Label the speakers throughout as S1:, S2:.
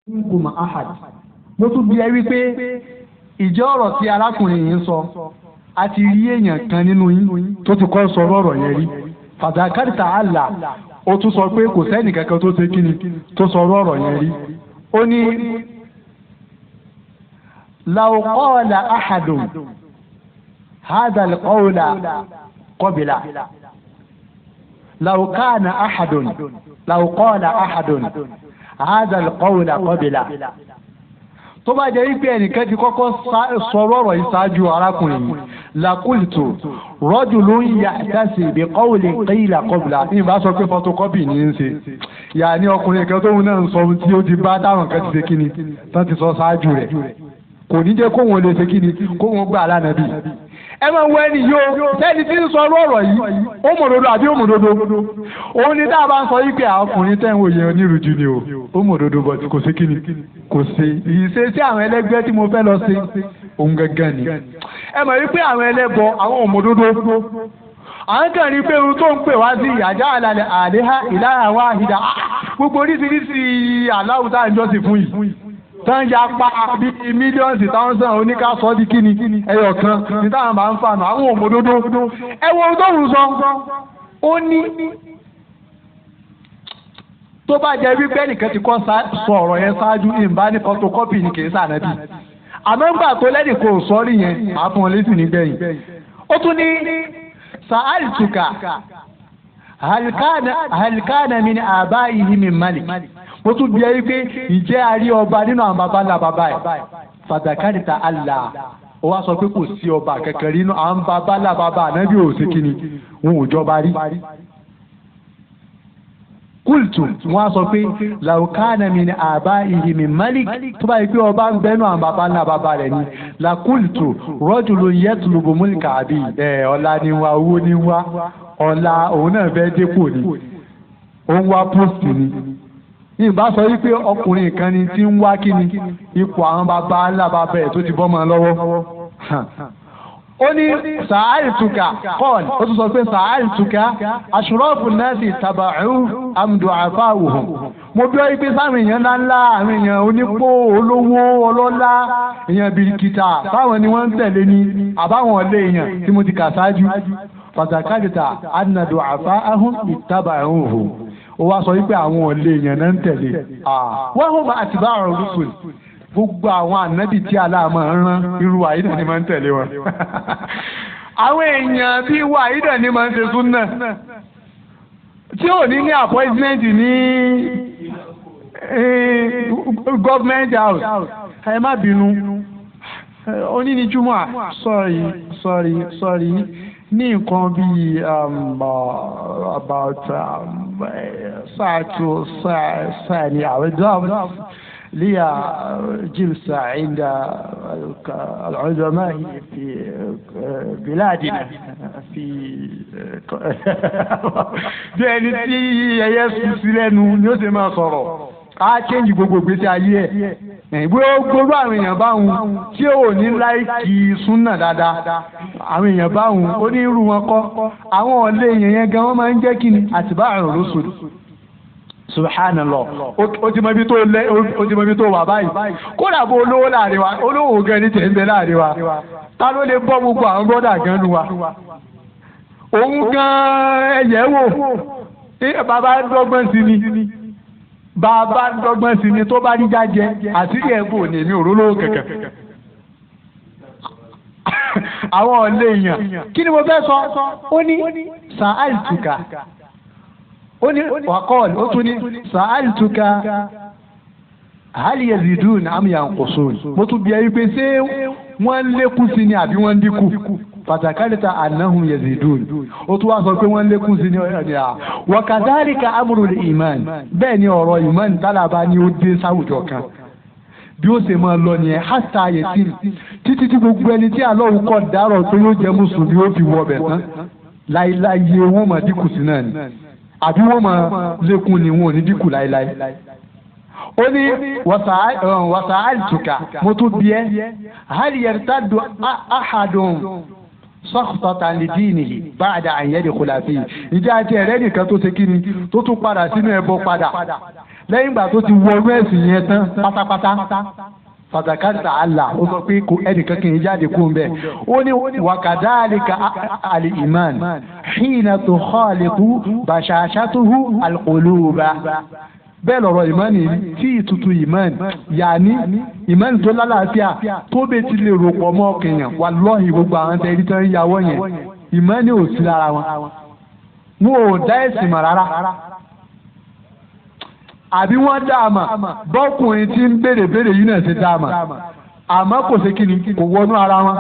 S1: minkum ahad mo tún bi ẹ́ wípé ìjẹ́ ọ̀rọ̀ tí arákùnrin yìí ń sọ a ti rí èèyàn kan nínú yín tó ti kọ́ sọ ọ̀rọ̀ yẹn rí fàdákàtà àlà ó tún sọ pé kò sẹ́nì kankan tó ṣe kíni tó sọ ọ̀rọ̀ yẹn rí ó ní law qala ahadun hadha al-qawla qabila law kana ahadun law qala ahadun hadha al-qawla qabila tó bá jẹ́ wípé ẹnìkan ti kọ́kọ́ sọ̀rọ̀ ọ̀rọ̀ ìṣáájú arákùnrin yìí làkúlìtò rajulun ya'tasi bi qawlin qila qabla ní ìbá sọ pé photocopy ní í ṣe yà ní ọkùnrin kan tóun náà ń sọ tí ó ti bá táwọn kan ti ṣe kíni tán ti sọ ṣáájú rẹ̀ kò ní jẹ́ kóun lè ṣe kíni kóun gbà lánàbí ẹ máa wọ ẹni yóò sẹ́ni tí ń sọ ọ̀rọ̀ yìí ó mòdodo àbí ó mòdodo òun ni tá a bá ń sọ yí pé ọkùnrin tẹ́ ń wòye onírúurú ni o ó mòdodo bọ̀ kò sí kíni kò sí ìṣe sí àwọn ẹlẹgbẹ́ tí mo fẹ́ lọ sí òun gangan ni ẹ mọ̀ wípé àwọn ẹlẹ́bọ àwọn òmòdodo à ń kàn ní pé ohun tó ń pè wá sí ìyàjá àlàlẹ̀ àléhà ìlànà wa àhìdá gbogbo oríṣiríṣi aláwùn tá à ń jọ́sìn fún yìí tán ya pa bí mílíọ̀nù táwọn oníkàsọ́ di kíni ẹyọ kan ní táwọn bá ń fànà àwọn òmòdodo ẹ wo ohun tó ń sọ ó ní tó bá jẹ́ wípé nìkan ti kọ́ sọ ọ̀rọ̀ yẹn ṣáájú ìbá ní photocopy ní kìí sànàbí àmọ́ ńgbà tó lẹ́nì kò sọ́ọ́rì yẹn àfọ̀n wọn létí nígbẹ̀yìn ó tún ní sa'altuka halikana min abaihi min malik mo tún bí ẹ wípé ìjẹ́ àrí ọba nínú àwọn baba ńlá baba ẹ̀ fàdàkàrìtà Allah ó wá sọ pé kò sí ọba kankan nínú àwọn baba ńlá baba ànábì ò sí kíni wọn ò jọba rí kultu wọn á sọ pé laukana min abaihi min malik tó bá yẹ pé ọba ń bẹnu àwọn baba ńlá baba rẹ̀ ni la kultu rajulun yatlubu mulka àbí ọlá ni wá owó ni wá ọlá òun náà fẹ́ dépò ni ó ń wá post ni ìbá sọ wípé ọkùnrin kan ni tí ń wá kíni ipò àwọn baba ńlá baba ẹ̀ tó ti bọ́ mọ́ lọ́wọ́ ó ní sàáìtùkà kọ́ọ̀l ó tún sọ pé sàáìtùkà aṣùrọ́fù nẹ́ẹ̀sì tàbàáhù àmdù àfáàwùhùn mo bí ọ́ pé sáwọn èèyàn ńláńlá àwọn èèyàn onípò olówó ọlọ́lá èèyàn bìrìkìtà táwọn ni wọ́n ń tẹ̀lé ní àbáwọn ọ̀lẹ́ èèyàn tí mo ti kà sáájú pàtàkàdìtà ànàdù àfáàhùn ìtàbàáhùn ó wá sọ wípé àwọn ọ̀lẹ́ èèyàn náà ń tẹ̀lé wọ́n hùwà àtibáà rúfùn gbogbo àwọn ànábì tí aláàmọ́ ń rán irú àyídà ni máa ń tẹ̀lé wọn. àwọn èèyàn bíi wà àyídà ni máa ń ṣe súnà tí ò ní appointment ní government house ẹ má bínú oníníjúmọ́ sorry ní nǹkan bíi about sáà ní àwọn لي جلسة عند العلماء في بلادنا في bẹ́ẹ̀ni tí ẹyẹ sùn sílẹ̀ nu ni ó sì máa sọ̀rọ̀ á change gbogbo gbèsè ayé ẹ̀ gbogbo àwọn èèyàn báwọn tí ò ní láìkì súnà dáadáa àwọn èèyàn báwọn ó ní irú wọn kọ́ àwọn ọ̀lẹ́ èèyàn yẹn gan wọ́n máa ń jẹ́ kí ni àtìbá àrùn lóṣòdì subhanallah ó ti mọ ibi tó wà báyìí kódà bó olówó láàrin wa olówó gan ní tẹ̀síńtẹ̀ láàrin wa ta ló lè bọ́ gbogbo àwọn bọ́dà gan nu wa òun gan ẹ̀yẹ́ wò bàbá dọ́gbọ́n sí ni tó bá ní jájẹ àtìrí ẹ̀bùn ní èmi òrólówó kẹ̀kẹ́ àwọn ọ̀lẹ́ èèyàn kí ni mo fẹ́ sọ ó ní sa'altuka ó ní wàkọ́ọ̀lì ó tún ní sa'altuka hal yazidun am yanqusun mo tún bí ẹyí pé ṣé wọ́n lékún sí ni àbí wọ́n dínkù fatakalita annahum yazidun ó tún wá sọ pé wọ́n lékún sí ni ọ̀yà wa kadhalika amrul iman bẹ́ẹ̀ ni ọ̀rọ̀ iman tálàbá ni ó dé sáwùjọ kan bí ó ṣe máa lọ nìyẹn hátà yẹtìm títí tí gbogbo ẹni tí Allahu kọ́ dárọ̀ pé yóò jẹ́ mùsùlùmí ó fi wọ bẹ̀ tán láìláyé wọ́n máa dínkù sí náà ni àbí wọ́n máa lékún ni wọn ò ní dínkù láéláé. ó ní wasa'altuka mo tún bí ẹ hal yartaddu ahadun sakhtatan li dinihi ba'da an yadkhula fihi ìjà àti ẹ̀rẹ́ nìkan tó ṣe kíni tó tún padà sínú ẹbọ padà lẹ́yìn ìgbà tó ti wọnú ẹ̀sìn yẹn tán pátápátá fàtàkàtà àlà ó sọ pé ẹnìkan kì í jáde kú bẹ́ẹ̀ ó ní wàkàdáàlìkà al-iman hìnà tó khaliqu bashashatuhu al-quluba bẹ́ẹ̀ lọ̀rọ̀ ìmánì tí ìtutù ìmánì yàní ìmánì tó lálàáfíà tó bẹ́ẹ̀ ti lè rò pọ̀ mọ́ ọkàn wallahi gbogbo àwọn tẹ̀rí tán yàwọ́ yẹn ìmánì ò sí lára wọn ò dá ẹ̀sìn mọ̀ rárá àbí wọ́n dá àmà bọ́kùnrin tí ń béèrè yìí náà ti dá àmà àmọ́ kò sí kíni kò wọnú ara wọn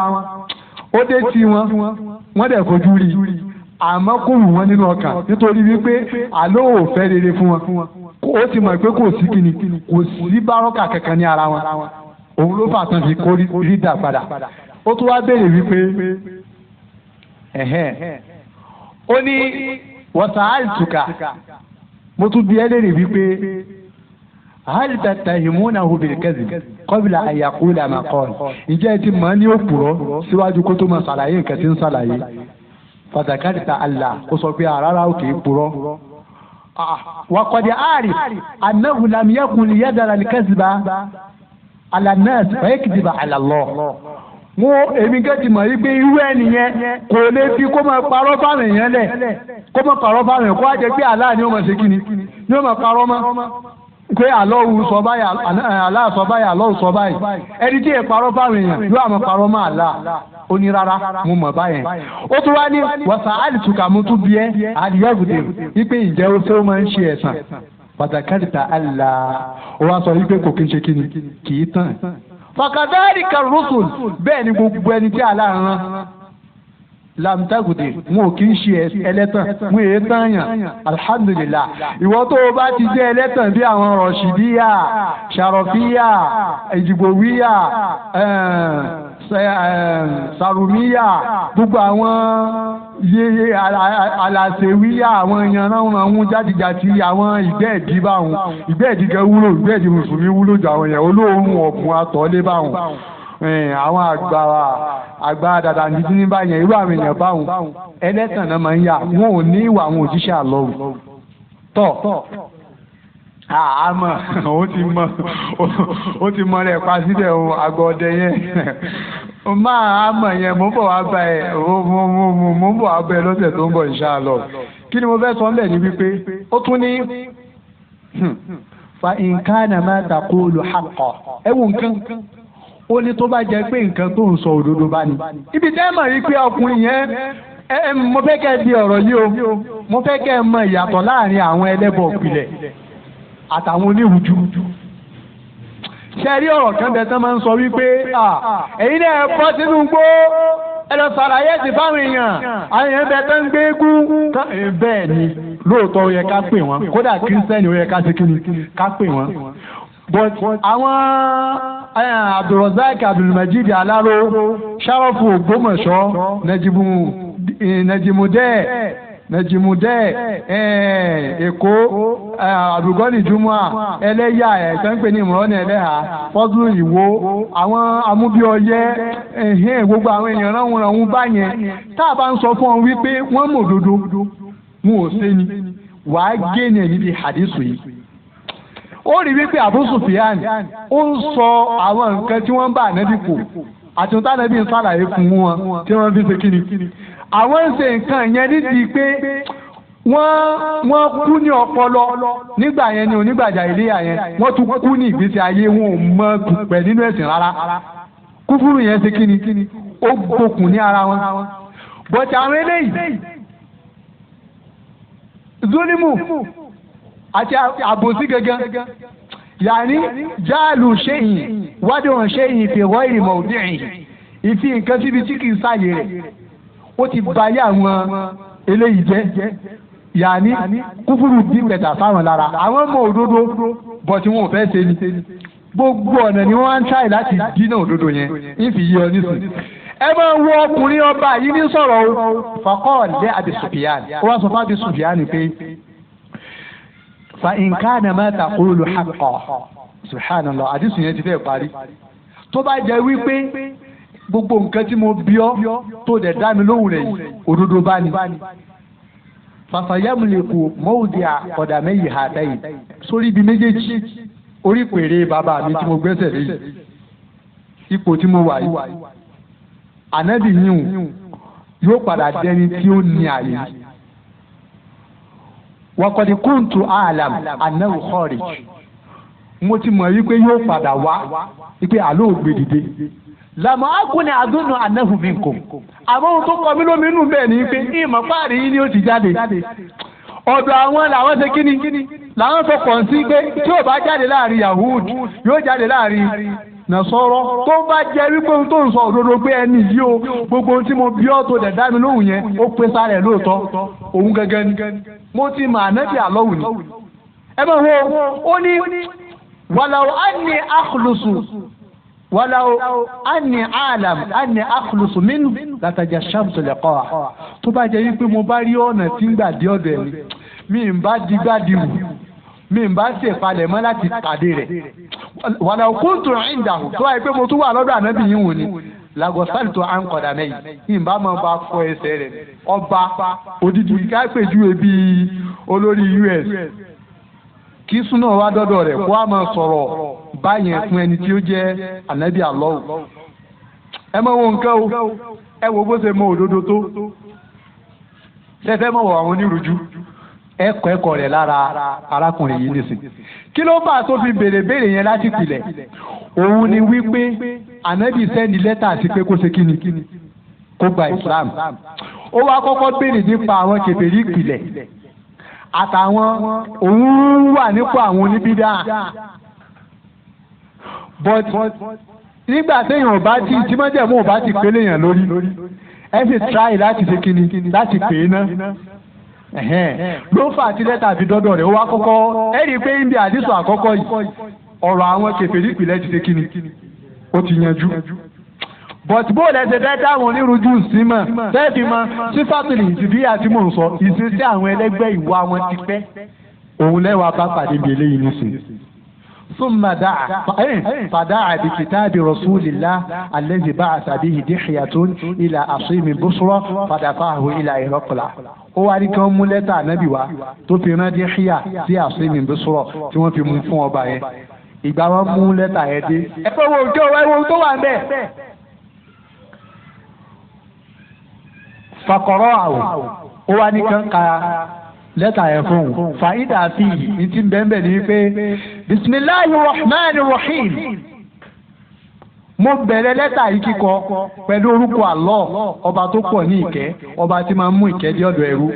S1: ó dé tí wọ́n dẹ̀ fojú rí àmọ́ kò wù wọ́n nínú ọkàn nítorí wípé àlọ́ ò fẹ́ rere fún wọn ó ti mọ̀ pé kò sí kíni kò sí bárọ́kà kankan ní ara wọn òun ló fà tán fi kó rí dà padà ó tún wá béèrè wípé ó ní wọ́sàáìtùkà mo tún bí ẹlẹ́rìí wípé hal tattahimunahu bil kadhib qabla an yaqula ma qala ǹjẹ́ ẹ ti mọ̀ ní òpùrọ́ síwájú kó tó máa ṣàlàyé nǹkan tí ń ṣàlàyé fàtàkàtà Allah ó sọ pé àrárá òkè ìpùrọ́ wa qad a'rif annahu lam yakun liyadara al-kadhiba ala an-nas fa yakdhiba ala Allah wọ́n èmi gẹ́tì mọ̀ wípé irú ẹnìyẹn kò lè fi kó máa parọ́ fáwọn èèyàn lẹ̀ kó máa parọ́ fáwọn èèyàn kó wá jẹ́ pé Allah ni ó máa ṣe kí ni ó máa parọ́ mọ́ pé Allahu sọ báyìí Allah sọ báyìí Allahu sọ báyìí ẹni tí ì parọ́ fáwọn èèyàn yóò àmọ́ parọ́ mọ́ Allah ó ní rárá mo mọ̀ báyẹn ó tún wá ní wàsà àlìtùkà mo tún bí ẹ àdìyẹ́gùdè wípé ìjẹ́ ó fẹ́ ó máa ń ṣe ẹ̀sán pàtàkàtà Allah ó wá sọ wípé kò kí ń ṣe kí ni kì í tàn fakadhalika ar-rusul bẹ́ẹ̀ ni gbogbo ẹni tí Allah rán lamtagùdè wọn ò kí ń ṣe ẹlẹ́tàn wọn èé tààyàn alhamdulillah ìwọ tó o bá ti jẹ́ ẹlẹ́tàn bí àwọn rọ̀ṣìdíyà ṣàròfíyà ìjìgbòwíyà sàrùmíyà gbogbo àwọn yeye alàṣewíyà àwọn ìyanránranrun játijàti àwọn ìgbẹ́ẹ̀dì báwọn ìgbẹ́ẹ̀dì gẹ wúlò ìgbẹ́ẹ̀dì mùsùlùmí wúlò jù àwọn èèyàn olóòórùn ọ̀gbun àtọ̀lé báwọn àwọn àgbà dàdà nìdí ní báyẹn irú àwọn èèyàn báwọn ẹlẹ́tàn náà máa ń yà wọn ò ní ìwà àwọn òjíṣẹ́ àlọ́rù tọ́ àmọ́ ó ti mọ rẹ̀ pa síbẹ̀ ohun àgọ́ ọdẹ yẹn máa àmọ́ yẹn mo ń bọ̀ wá bá ẹ mo ń bọ̀ wá bá ẹ lọ́sẹ̀ tó ń bọ̀ inshallah kí ni mo fẹ́ sọ ń bẹ̀ ní wípé ó tún ní fa in kana ma taqulu haqqan ẹ̀wù nǹkan ó ní tó bá jẹ́ pé nǹkan tó ń sọ òdodo bá ní ibi tẹ́ mọ̀ rí pé ọkùnrin yẹn mo fẹ́ kẹ́ di ọ̀rọ̀ yìí o mo fẹ́ kẹ́ mọ ìyàtọ̀ láàrin àwọn ẹlẹ́bọ ìpìlẹ̀ àtàwọn onírúurú ṣe rí ọ̀rọ̀ kan bẹ tán máa ń sọ wípé ẹ̀yin náà bọ́ sínú gbó ẹ lọ sàlàyé sí fáwọn èèyàn àwọn èèyàn bẹ tán ń gbé egún bẹ́ẹ̀ ni lóòótọ́ ó yẹ ká pè wọ́n kódà kírísítẹ́nì ó yẹ ká ṣe kí ni ká pè wọ́n but àwọn Abdulrazak Abdulmajid Alaro Sharafu Ògbómọ̀ṣọ́ Najimudẹ Èkó Abdulgani Jumua ẹlẹ́yà ẹ̀sán pè ní ìmọ̀ràn ẹlẹ́hà fọ́dún ìwó àwọn amúbíọyẹ gbogbo àwọn èèyàn ránwọ̀n báyẹn tá a bá ń sọ fún ọ wípé wọ́n mọ̀ òdodo wọn ò sé ni wàá gé ní ẹ̀mí bíi hadithu yìí ó rí wípé Abu Sufyan ó ń sọ àwọn nǹkan tí wọ́n bá ànábì kù àti ohun tánàbí ń sàlàyé fún wọn tí wọ́n fi ṣe kíni àwọn ń ṣe nǹkan yẹn nídìí pé wọ́n kú ní ọpọlọ nígbà yẹn ni onígbàjà ìléyà yẹn wọ́n tún kú ní ìgbésí ayé wọn ò mọ pẹ̀ nínú ẹ̀sìn rárá kúfúrú yẹn ṣe kíni ó gbókùn ní ara wọn bọ̀tí àwọn eléyìí zulimu àti àbòsí gẹ́gẹ́ yàní jáàlù ṣéyìn wádìí ṣéyìn fi ghairi mawdi'i ìfi nǹkan síbi tí kì í sáyè rẹ̀ ó ti bayé àwọn eléyìí jẹ́ yàní kúfúrú bí pẹ̀tà fáwọn lára àwọn ọmọ òdodo bọ̀ tí wọn ò fẹ́ ṣe ni gbogbo ọ̀nà ni wọ́n á ń ṣáì láti dínà òdodo yẹn ìfi yí ọ nísìnyí ẹ máa wo ọkùnrin ọba yìí ní sọ̀rọ̀ o faqala li Abi Sufyan ó wá sọ fún Abi Sufyan pé fa in kana ma taqulu haqqan subhanallah àdìsùn yẹn ti fẹ́ parí tó bá jẹ́ wípé gbogbo nǹkan tí mo bí ọ tó dẹ̀ dá mi lóhùn rẹ̀ yìí òdodo bá ní fasayamliku mawdi'a qadamayhi hatayn sórí ibi méjèèjì orí pèrè bàbá mi tí mo gbẹ́sẹ̀ lé ipò tí mo wà yìí ànábì yìí yóò padà dẹni tí ó ní àyè wa qad kuntu a'lam annahu kharij mo ti mọ̀ wípé yóò padà wá wípé àlọ́ ògbé dìde làmọ́ akúni àdúnnù annahu minkum àmọ́ ohun tó kọ mí lóminú bẹ́ẹ̀ ni pé ìmọ̀ páàrí yìí ni ó ti jáde ọ̀dọ̀ àwọn làwọn ṣe kíni làwọn sọ pọ̀ sí pé tí ò bá jáde láàrin Yahud yóò jáde láàrin Nasara tó bá jẹ́ wípé ohun tó ń sọ òdodo pé ẹni yìí o gbogbo ohun tí mo bí ọ́ tó dẹ̀ dá mi lóhùn yẹn ó pé sáré lóòótọ́ òun gẹ́gẹ́ ni mo ti mà ànábì àlọ́wù ni ẹ bá wo ó ní wàlàó àní àkùlùsù wàlàó àní àlàm àní àkùlùsù mínú látàjà ṣàmùsù lẹ́kọ́ à tó bá jẹ́ wípé mo bá rí ọ̀nà tí ń gbà dé ọ̀dọ̀ ẹ̀mí mi ń bá digbádìwù mi ń bá ṣèpalẹ̀ mọ́ láti pàdé rẹ̀ wàlàó kúntù ìndàhù tó wáyé pé mo tún wà lọ́dọ̀ ànábì yìí wò ni lagosari tó à ń kọ̀dà mẹ́yìn yìí bá máa bá fọ ẹsẹ̀ rẹ̀ ọba odidi kápẹ́júwe bíi olórí US kí súná wá dọ́dọ̀ rẹ̀ kó a máa sọ̀rọ̀ báyẹn fún ẹni tí ó jẹ́ ànábì àlọ́wù ẹ máa wo nǹkan o ẹ wo bó ṣe mọ òdodo tó ṣẹfẹ́ mọ̀ wọ àwọn onírúurú ẹ̀kọ́ rẹ̀ lára arákùnrin yìí nìsín kí ló bá tó fi béèrè yẹn láti pilẹ̀ òun ni wípé ànábì sẹ́ndì lẹ́tà sí pé kó ṣe kíni kó gba Islam ó wá kọ́kọ́ béèrè nípa àwọn kèfèrí ìpìlẹ̀ àtàwọn òun wà nípò àwọn oníbídà but nígbà téèyàn ò bá ti tí mọ́jẹ̀mú ò bá ti pélé yàn lórí ẹ sì try láti ṣe kíni láti pè é ná ló fà á tí lẹ́tà fi dọ́dọ̀ rẹ̀ ó wá kọ́kọ́ ẹ rí i pé ibi àdìsọ àkọ́kọ́ yìí ọ̀rọ̀ àwọn kèfèrí ìpìlẹ̀ ti ṣe kíni ó ti yanjú but bó lẹ́sẹ̀ fẹ́ dáwọn onírúurú sí mọ̀ fẹ́ẹ̀fì mọ sífàtìlì ìtìbí àti mò ń sọ ìṣesí àwọn ẹlẹ́gbẹ́ ìwà wọn ti pẹ́ òun lẹ́wàá bá pàdé bí eléyìí nísìnyí. ثم فدعا بكتاب رسول الله الذي بعث به دحية إلى أصيم بصرى فدفعه إلى هرقل ó wá ní kí wọ́n mú lẹ́tà ànábì wá tó fi rán Dihya sí Asimi Busra tí wọ́n fi mú fún ọba yẹn ìgbà wọn mú lẹ́tà yẹn dé. ẹ pé wo òjò ẹwọ tó wà bẹ́ẹ̀. fakọrọ àwò ó wá ní kán ka lẹ́tà yẹn fún un fàídà sí ní ti bẹ́ẹ̀ ní pé bisimilahi rahman rahim mo bẹ̀rẹ̀ lẹ́tà yìí kíkọ pẹ̀lú orúkọ Allah ọba tó pọ̀ ní ìkẹ́ ọba tí máa ń mú ìkẹ́ dé ọ̀dọ̀ ẹrú.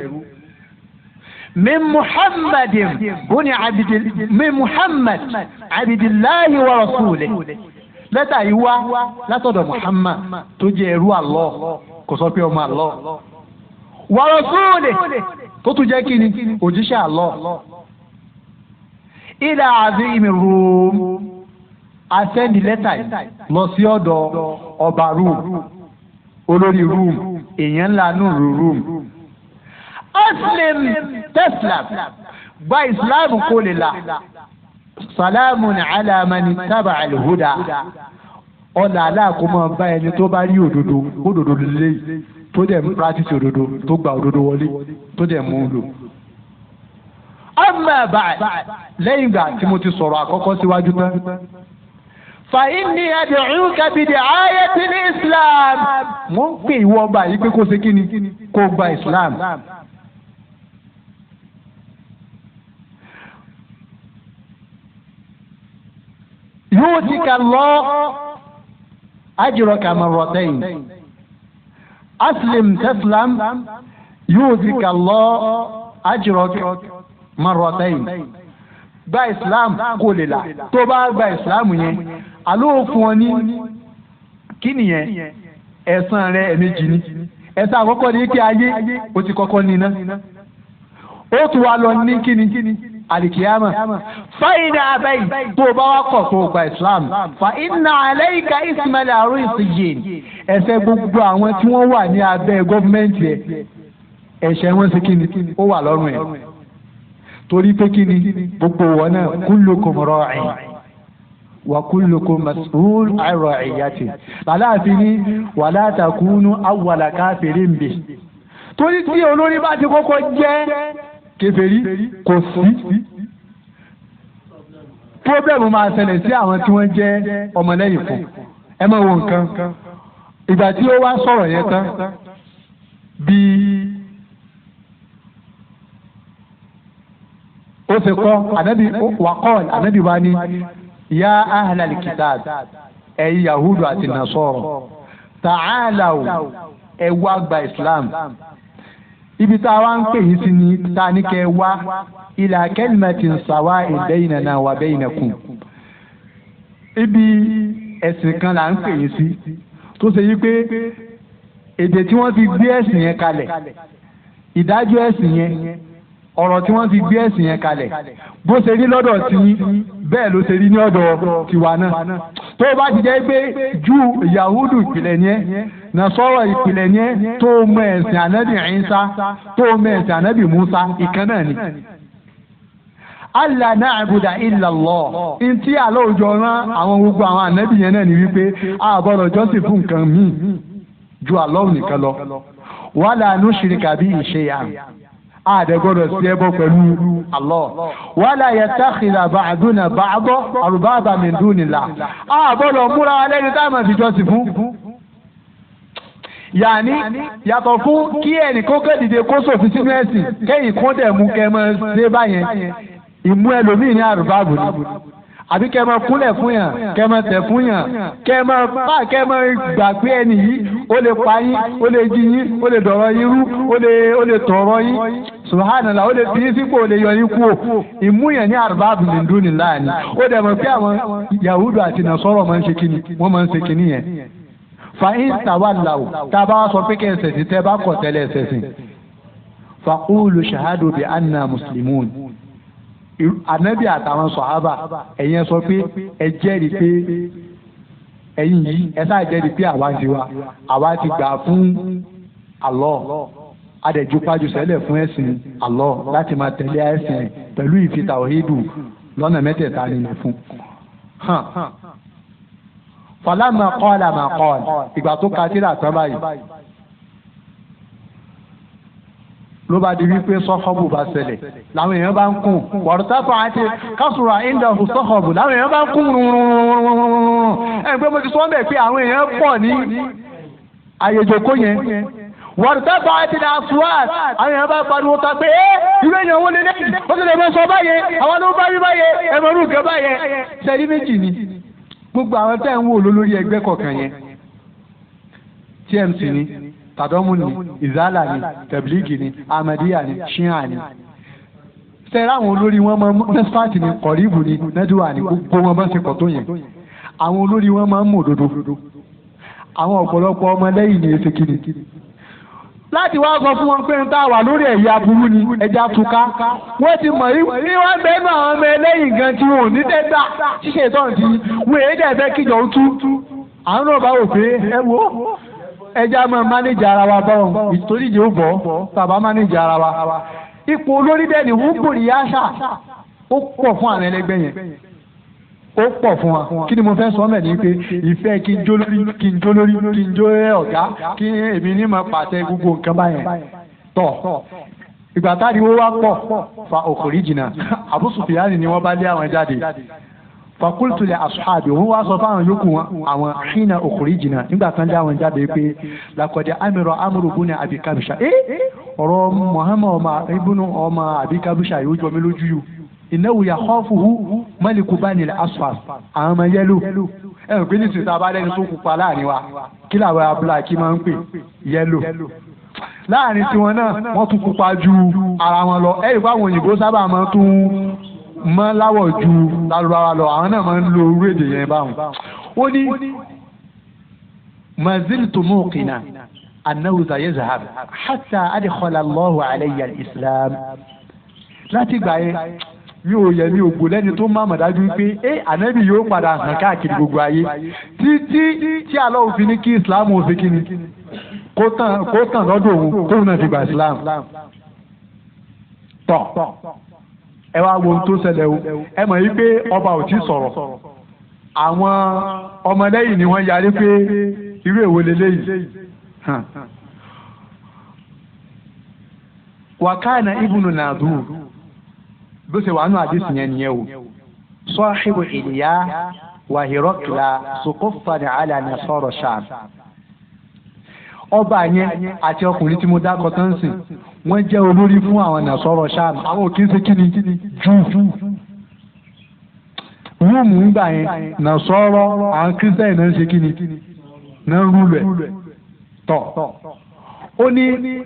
S1: min muhammad abidillahi wa rasulihi lẹ́tà yìí wá látọ̀dọ̀ Muhammad tó jẹ́ ẹrú Allah kò sọ pé ọmọ Allah wa rasulihi tó tún jẹ́ kí ni òjíṣẹ́ Allah ila azimi Rum asẹ́ndì lẹ́tà yìí lọ sí ọ̀dọ̀ ọba Rum olórí Rum èèyàn ńlá nù Rum aslim teslam gba islam kó lè la salamun ala man taba al-huda ọ̀là aláàkómọ̀ bá ẹni tó bá rí òdodo lélẹ́yìí tó dẹ̀ ń practice òdodo tó gba òdodo wọlé tó dẹ̀ mú un lò. amma ba'd lẹ́yìn ìgbà tí mo ti sọ̀rọ̀ àkọ́kọ́ síwájú tán. fa inni ad'uka bi di'ayati al-islam. mo ń pè ìwọ ọba yìí pé kó ṣe kíni kó gba islam. yu'tika Allah ajraka marratayn. aslim taslam yu'tika Allah ajraka marratayn. gba islam kó lè là tó bá gba islam yẹn àló fún ọ ní kí nìyẹn ẹ̀san rẹ̀ ẹ̀mejì ni ẹ̀san àkọ́kọ́ ní kí ayé ó ti kọ́kọ́ ní iná ó tún wá lọ ní kíni alikiyama fa iná abẹ́yì tó bá wá kọ̀ tó gba islam fa iná alayka ismail arúgbìn ẹ̀ṣẹ̀ gbogbo àwọn tí wọ́n wà ní abẹ́ gọ́fúmẹ́ǹtì ẹ̀ ẹ̀ṣẹ̀ wọn sí kíni ó wà lọ́rùn ẹ̀ torí pé kíni gbogbo wọn náà kullukum ra'in wa kullukum mas'ul 'an ra'iyati lálàáfin ní wala takunu awwala kafirin bi torí tí olórí bá ti kọ́kọ́ jẹ́ kèfèrí kò sí pọ́blẹ́mù máa ṣẹlẹ̀ sí àwọn tí wọ́n jẹ́ ọmọlẹ́yìn fún ẹ máa wo nǹkan ìgbà tí ó wá sọ̀rọ̀ yẹn tán bí ó ṣe kọ́ ànábì wàkọ́ọ̀lì ànábì wa ní ya ahlal kitab ẹ̀yin yahudu àti nasọ́rọ̀ ta'alaw ẹ wá gba islam ibi tá a wá ń pè yín sí ni ta ní kẹ́ wá ila kalimatin sawa'in baynana wa baynakum ibi ẹ̀sìn kan là ń pè yín sí tó ṣe yí pé èdè tí wọ́n fi gbé ẹ̀sìn yẹn kalẹ̀ ìdájọ́ ẹ̀sìn yẹn ọ̀rọ̀ tí wọ́n fi gbé ẹ̀sìn yẹn kalẹ̀ bó ṣe rí lọ́dọ̀ tí bẹ́ẹ̀ ló ṣe rí ní ọ̀dọ̀ tiwa náà tó bá ti jẹ́ pé ju yahudu ìpìlẹ̀ yẹn nasọ́rọ̀ ìpìlẹ̀ yẹn tó mọ ẹ̀sìn ànábì Ìsá tó mọ ẹ̀sìn ànábì Musa ìkan náà ni. Allah na'budu illa Allah ntí àlọ́jọ rán àwọn gbogbo àwọn ànábì yẹn náà ni wípé àbọ̀rọ̀ jọ́sìn fún nǹkan míì ju Allah nìkan lọ wala nushrika bihi shay'an àdẹ́gbọ́dọ̀ sí ẹbọ pẹ̀lú Allah wala yattakhidha ba'duna ba'dan arbaba min dunillah àbọ̀dọ̀ múra lẹ́ni táwọn àfijọ́sìn fún. Yàní yàtọ̀ fún kí ẹnìkan kẹ́dìde kó sòfin sínú ẹ̀sìn kẹ́yìn kó dẹ̀ mú kẹ́ mọ́ ṣe báyẹn ìmú ẹlòmíì ní àrùbáàbù ni àbí kẹ́ mọ́ kúnlẹ̀ fún yàn kẹ́ mọ́ tẹ̀ fún yàn kẹ́ mọ́ gbà pé ẹnì yìí ó lè pa yín ó lè jí yín ó lè dọ̀rọ̀ yín rú ó lè tọ̀rọ̀ yín subhanallah ó lè fi yín sípò ó lè yọ yín kú ìmú yàn ní àrùbáàbù min dunillah ni ó dẹ̀ mọ̀ pé àwọn yahudu àti nasọ́rọ̀ máa ń ṣe kíni wọ́n máa ń ṣe kíni yẹn fa'in tawallaw tábà sọ pé kí ẹsẹ̀ sí tẹ́ bá kọ̀ tẹ́lẹ̀ ẹsẹ̀ sí faqulu shahadu bi anna muslimun anabi àtàwọn sọ̀hábà ẹ̀yin sọ pé ẹ jẹ́rìí pé ẹ̀yin yìí ẹ sáà jẹ́rìí pé àwa ti gbà fún Allah adẹ̀jú pájú sẹ́lẹ̀ fún ẹ̀sìn Allah láti máa tẹ̀lé ẹ̀sìn rẹ̀ pẹ̀lú ìfi tàwhídù lọ́nà mẹ́tẹ̀ẹ̀ta nínú fún. Fọlámà kọ́ọ̀lá mà kọ́ọ̀lá ìgbà tó ka sílẹ̀ àtọ́ báyìí ló bá di wípé sọ́kọ́bù bá ṣẹlẹ̀ làwọn èèyàn bá ń kún wọ̀rọ̀tàfà àti kásùrà ìndàfù sọ́kọ́bù làwọn èèyàn bá ń kún rúnrúnrúnrún ẹ̀ pé mo ti sọ bẹ́ẹ̀ pé àwọn èèyàn pọ̀ ní àyèjòkó yẹn wọ̀rọ̀tàfà àti àfúwàt àwọn èèyàn bá pariwo ta pé ìwé èèyàn wo lélẹ́yìn ó ti lè mọ sọ báyẹn àwọn ló bá rí báyẹn ẹ̀mọ́rú nǹkan báyẹn ṣẹ́rí méjì ni gbogbo àwọn tẹ́ ń wò lórí ẹgbẹ́ kọ̀ọ̀kan yẹn TMC ni tàdọ́mù ni ìzálà ni tẹ̀blígì ni amadiya ni ṣíà ni sẹ́rẹ́ àwọn olórí wọn máa ń nẹ́sípàtì ni kọ̀ríbù ni nẹ́dúwà ni gbogbo wọn bá ṣe pọ̀ tó yẹn àwọn olórí wọn máa ń mú òdodo àwọn ọ̀pọ̀lọpọ̀ ọmọ lẹ́yìn ní efe kiri láti wá sọ fún wọn pé ń tá wà lórí ẹ̀yà burú ni ẹja túká wọ́n ti mọ̀ ní wọ́n bẹ́ẹ̀ náà àwọn ọmọ ẹlẹ́yìn gan tí wọn ò ní tẹ́gbà ṣíṣe ìtọ́n ti wọ́n èyí dẹ̀ fẹ́ kíjọ ń tú àwọn náà bá wò pé ẹ wo ẹja máa mánéjì ara wa bá wọn ìtòrí ìjì ó bọ̀ bàbá mánéjì ara wa ipò olórí dẹ̀ ni wọ́n kò rí àṣà ó pọ̀ fún àwọn ẹlẹgbẹ́ yẹn ó pọ̀ fún wa kí ni mo fẹ́ sọ mẹ́rin pé ìfẹ́ kí n jó lórí kí n jó ọ̀gá kí èmi ní ma pàṣẹ gbogbo nǹkan báyẹn tọ̀ ìgbà táriwo wá pọ̀ fa òkòrí jìnnà Abu Sufyan ni wọ́n bá lé àwọn jáde fakultu li ashabi òun wá sọ fáwọn yòókù àwọn hina òkòrí jìnnà nígbà kan lé àwọn jáde pé lakọ̀dẹ̀ amúrò búni Abi Kabsha ọ̀rọ̀ Muhammad ọmọ Abi Kabsha yóò jọ mi lójú yìí ìnáwó yà kọ́fùhù mọ́lìkù bá nílẹ̀ asfal àwọn ọmọ yẹ́lò ẹ̀rùn pé nítorí tá a bá lẹ́ni tó pupa láàrin wa kí làwọn abúlé kí máa ń pè yẹ́lò láàrin tiwọn náà wọ́n tún pupa ju ara wọn lọ ẹ̀rì pé àwọn òyìnbó sábà máa tún mọ́ láwọ̀ ju lárúbáwá lọ àwọn náà máa ń lo orú èdè yẹn báwọn. ó ní maziltu muqina annahu sayazhab hatta adkhala Allahu alayya al-islam láti gbà yẹn mi ò yẹ mi ò gbò lẹ́ni tó máa mọ̀dájú pé ànábì yóò padà hàn káàkiri gbogbo ayé títí tí Allah òfin ní kí islam ò fi kíni kó tàn lọ́dọ̀ òun tóun náà fi gba islam tọ̀ ẹ wá wo ohun tó ṣẹlẹ̀ o ẹ mọ̀ yí pé ọba ò tí sọ̀rọ̀ àwọn ọmọlẹ́yìn ni wọ́n yarí pé irú èwo leléyìí وكان ابن ناظور بس وعنو حديث ينيو صاحب إلياء وهرقل سقفا على نصارى الشام ọba yẹn àti ọkùnrin tí mo dákọ tán sìn wọ́n jẹ́ olórí fún àwọn nàṣọrọ ṣáàmù àwọn òkè ń ṣe kíni jù rúùmù ńgbà yẹn nàṣọrọ àwọn kírísítẹ́nì náà ń ṣe kíni náà ń rúlẹ̀ tọ̀ ó ní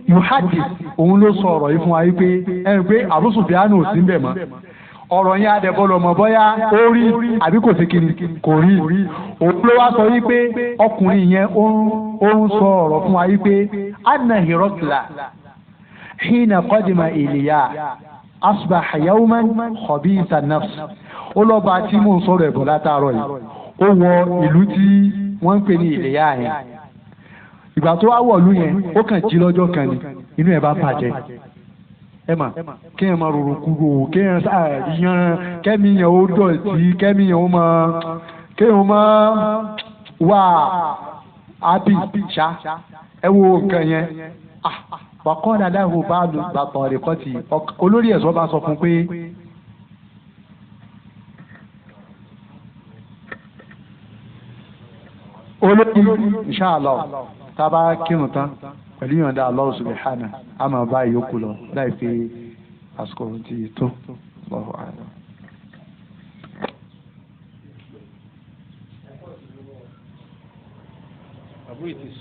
S1: yuhadi òun ló sọ ọ̀rọ̀ yìí fún wa wípé ẹni pé Abu Sufyan ò sí ń bẹ̀ mọ́ ọ̀rọ̀ yẹn adẹ̀bọ̀lọ̀ mọ̀ bọ́yá ó rí àbí kò sí kíni kò rí òun ló wá sọ wípé ọkùnrin yẹn ó ń sọ ọ̀rọ̀ fún wa wípé anna Hiraqla hina qadima Iliya asbaha yawman khabitha nafs ó lọ́ba tí mò ń sọ̀rọ̀ ẹ̀bọ̀ látàárọ̀ yìí ó wọ ìlú tí wọ́n ń pè ní Iliya yẹn ìgbà tó wá wọ̀lú yẹn ó kàn jí lọ́jọ́ kan ni inú ẹ̀ bá bàjẹ́ ẹ mà kéèyàn máa rorò kúrò kéèyàn yan kẹ́míyàn ó dọ̀tí kẹ́míyàn ó máa kéèyàn máa wà ábì ṣá ẹ wo nǹkan yẹn wàkọ́ dáadáa wo bá lu bàtàn rẹ̀ kọ́ ti olórí ẹ̀sọ́ bá sọ fún pé olórí inshallah tá a bá kírun tán pẹ̀lú ìyọ̀ǹda Allah subhanahu a máa bá ìyókù lọ láì fi àsìkò ti tó lọ́wọ́ àná.
S2: Abu, it is